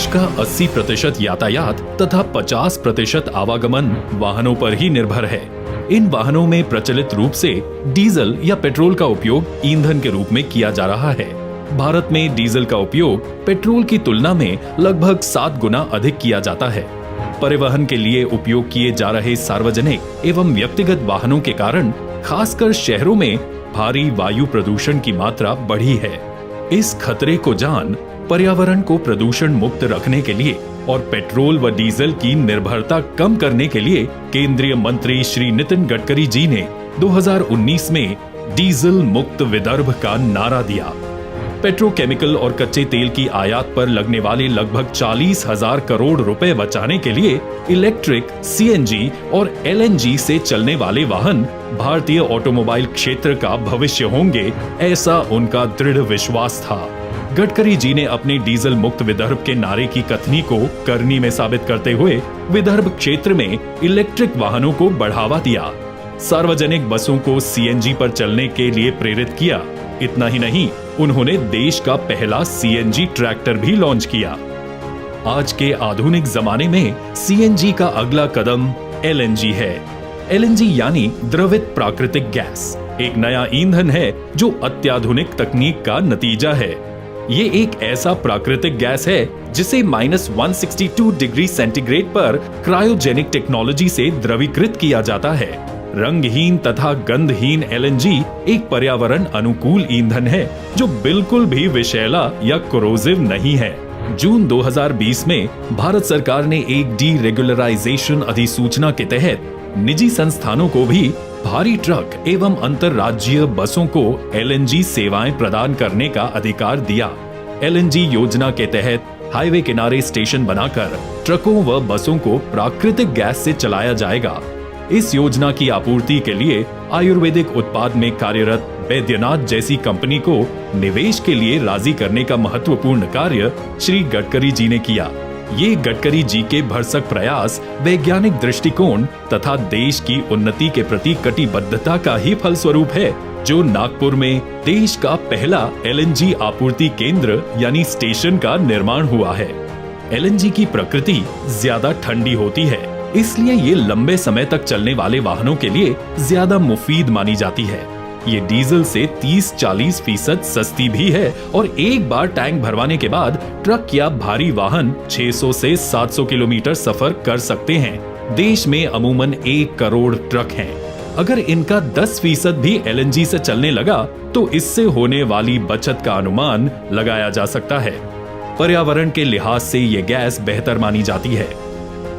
देश का 80% यातायात तथा 50% आवागमन वाहनों पर ही निर्भर है। इन वाहनों में प्रचलित रूप से डीजल या पेट्रोल का उपयोग ईंधन के रूप में किया जा रहा है। भारत में डीजल का उपयोग पेट्रोल की तुलना में लगभग 7 गुना अधिक किया जाता है। परिवहन के लिए उपयोग किए जा रहे सार्वजनिक एवं व्यक्तिगत वाहनों के कारण खासकर शहरों में भारी वायु प्रदूषण की मात्रा बढ़ी है। इस खतरे को जान पर्यावरण को प्रदूषण मुक्त रखने के लिए और पेट्रोल व डीजल की निर्भरता कम करने के लिए केंद्रीय मंत्री श्री नितिन गडकरी जी ने 2019 में डीजल मुक्त विदर्भ का नारा दिया। पेट्रोकेमिकल और कच्चे तेल की आयात पर लगने वाले लगभग 40,000 करोड़ रुपए बचाने के लिए इलेक्ट्रिक, सीएनजी और एलएनजी से चलने वाले वाहन भारतीय ऑटोमोबाइल क्षेत्र का भविष्य होंगे, ऐसा उनका दृढ़ विश्वास था। गडकरी जी ने अपने डीजल मुक्त विदर्भ के नारे की कथनी को करनी में साबित करते हुए विदर्भ क्षेत्र में इलेक्ट्रिक वाहनों को बढ़ावा दिया। सार्वजनिक बसों को सीएनजी पर चलने के लिए प्रेरित किया। इतना ही नहीं, उन्होंने देश का पहला सीएनजी ट्रैक्टर भी लॉन्च किया। आज के आधुनिक जमाने में सीएनजी का अगला कदम एलएनजी है। एलएनजी यानी द्रवित प्राकृतिक गैस एक नया ईंधन है जो अत्याधुनिक तकनीक का नतीजा है। ये एक ऐसा प्राकृतिक गैस है जिसे -162 डिग्री सेंटीग्रेड पर क्रायोजेनिक टेक्नोलॉजी से द्रवीकृत किया जाता है। रंगहीन तथा गंधहीन एलएनजी एक पर्यावरण अनुकूल ईंधन है जो बिल्कुल भी विषैला या कोरोसिव नहीं है। जून 2020 में भारत सरकार ने एक डीरेगुलराइजेशन अधिसूचना के तहत निजी संस्थानों को भी भारी ट्रक एवं अंतरराज्यीय बसों को एलएनजी सेवाएं प्रदान करने का अधिकार दिया। एलएनजी योजना के तहत हाईवे किनारे स्टेशन बनाकर ट्रकों व बसों को प्राकृतिक गैस से चलाया जाएगा। इस योजना की आपूर्ति के लिए आयुर्वेदिक उत्पाद में कार्यरत बैद्यनाथ जैसी कंपनी को निवेश के लिए राजी करने का महत्वपूर्ण कार्य श्री गडकरी जी ने किया। ये गडकरी जी के भरसक प्रयास, वैज्ञानिक दृष्टिकोण तथा देश की उन्नति के प्रति कटिबद्धता का ही फलस्वरूप है, जो नागपुर में देश का पहला एलएनजी आपूर्ति केंद्र यानी स्टेशन का निर्माण हुआ है। एलएनजी की प्रकृति ज्यादा ठंडी होती है, इसलिए ये लंबे समय तक चलने वाले वाहनों के लिए ज्यादा मुफीद मानी जाती है। ये डीजल से 30-40% सस्ती भी है और एक बार टैंक भरवाने के बाद ट्रक या भारी वाहन 600 से 700 किलोमीटर सफर कर सकते हैं। देश में अमूमन 1 करोड़ ट्रक हैं। अगर इनका 10% भी एलएनजी से चलने लगा तो इससे होने वाली बचत का अनुमान लगाया जा सकता है। पर्यावरण के लिहाज से ये गैस बेहतर मानी जाती है।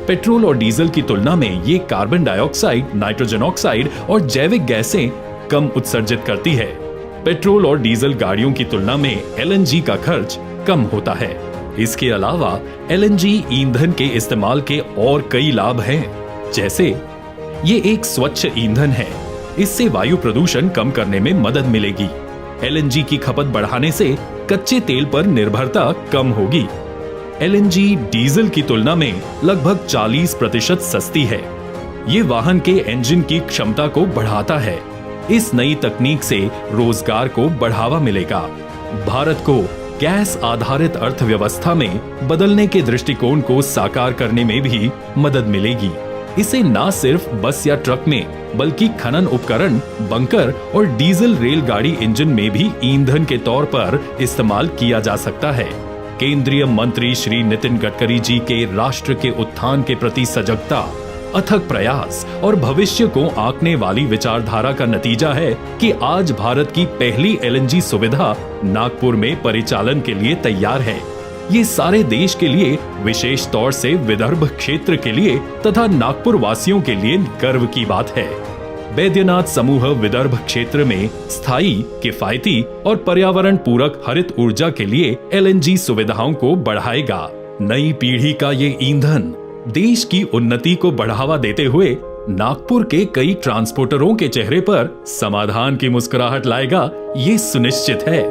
पेट्रोल और डीजल की तुलना में ये कार्बन डाइऑक्साइड, नाइट्रोजन ऑक्साइड और जैविक गैसें कम उत्सर्जित करती है। पेट्रोल और डीजल गाड़ियों की तुलना में एलएनजी का खर्च कम होता है। इसके अलावा एलएनजी ईंधन के इस्तेमाल के और कई लाभ हैं, जैसे ये एक स्वच्छ ईंधन है, इससे वायु प्रदूषण कम करने में मदद मिलेगी। एलएनजी की खपत बढ़ाने से कच्चे तेल पर निर्भरता कम होगी। एलएनजी डीजल की तुलना में लगभग 40% सस्ती है। ये वाहन के इंजन की क्षमता को बढ़ाता है। इस नई तकनीक से रोजगार को बढ़ावा मिलेगा। भारत को गैस आधारित अर्थव्यवस्था में बदलने के दृष्टिकोण को साकार करने में भी मदद मिलेगी। इसे न सिर्फ बस या ट्रक में बल्कि खनन उपकरण, बंकर और डीजल रेलगाड़ी इंजन में भी ईंधन के तौर पर इस्तेमाल किया जा सकता है। केंद्रीय मंत्री श्री नितिन गडकरी जी के राष्ट्र के उत्थान के प्रति सजगता, अथक प्रयास और भविष्य को आंकने वाली विचारधारा का नतीजा है कि आज भारत की पहली एलएनजी सुविधा नागपुर में परिचालन के लिए तैयार है। ये सारे देश के लिए, विशेष तौर से विदर्भ क्षेत्र के लिए तथा नागपुर वासियों के लिए गर्व की बात है। बैद्यनाथ समूह विदर्भ क्षेत्र में स्थायी, किफायती और पर्यावरण पूरक हरित ऊर्जा के लिए एलएनजी सुविधाओं को बढ़ाएगा। नई पीढ़ी का ये ईंधन देश की उन्नति को बढ़ावा देते हुए नागपुर के कई ट्रांसपोर्टरों के चेहरे पर समाधान की मुस्कुराहट लाएगा, ये सुनिश्चित है।